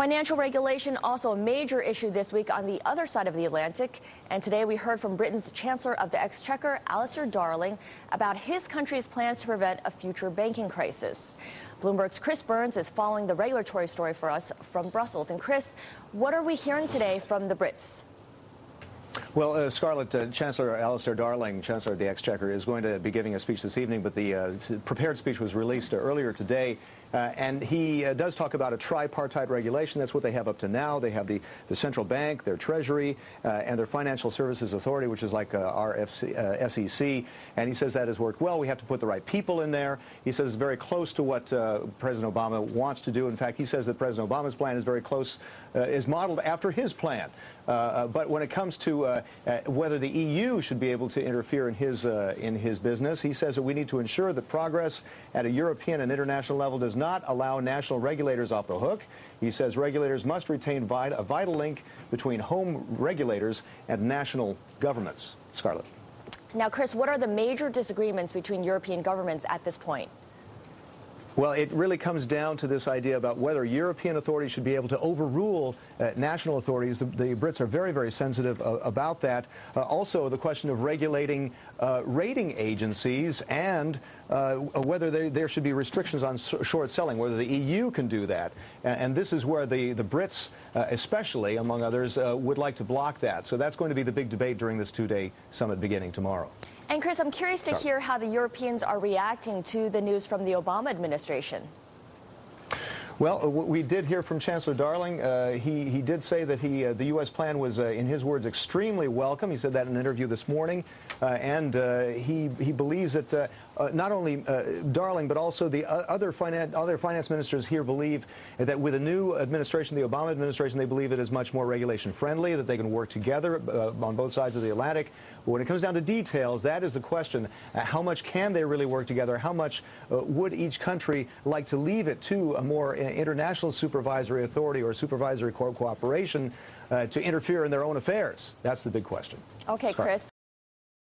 Financial regulation also a major issue this week on the other side of the Atlantic. And today we heard from Britain's Chancellor of the Exchequer, Alistair Darling, about his country's plans to prevent a future banking crisis. Bloomberg's Chris Burns is following the regulatory story for us from Brussels. And Chris, what are we hearing today from the Brits? Well, Scarlett, Chancellor Alastair Darling, Chancellor of the Exchequer, is going to be giving a speech this evening, but the prepared speech was released earlier today. And he does talk about a tripartite regulation. That's what they have up to now. They have the central bank, their treasury, and their financial services authority, which is like our SEC. And he says that has worked well. We have to put the right people in there. He says it's very close to what President Obama wants to do. In fact, he says that President Obama's plan is very close, is modeled after his plan. But when it comes to whether the EU should be able to interfere in his business, he says that we need to ensure that progress at a European and international level does not allow national regulators off the hook. He says regulators must retain a vital link between home regulators and national governments. Scarlett. Now, Chris, what are the major disagreements between European governments at this point? Well, it really comes down to this idea about whether European authorities should be able to overrule national authorities. The Brits are very, very sensitive about that. Also, the question of regulating rating agencies and whether there should be restrictions on short selling, whether the EU can do that. And this is where the Brits, especially, among others, would like to block that. So that's going to be the big debate during this two-day summit beginning tomorrow. And Chris, I'm curious to hear how the Europeans are reacting to the news from the Obama administration. Well, we did hear from Chancellor Darling. He did say that the U.S. plan was, in his words, extremely welcome. He said that in an interview this morning. And he believes that not only Darling, but also the other finance ministers here believe that with a new administration, the Obama administration, they believe it is much more regulation friendly, that they can work together on both sides of the Atlantic. But when it comes down to details, that is the question. How much can they really work together? How much would each country like to leave it to a more international supervisory authority or supervisory cooperation to interfere in their own affairs? That's the big question. Okay, Chris.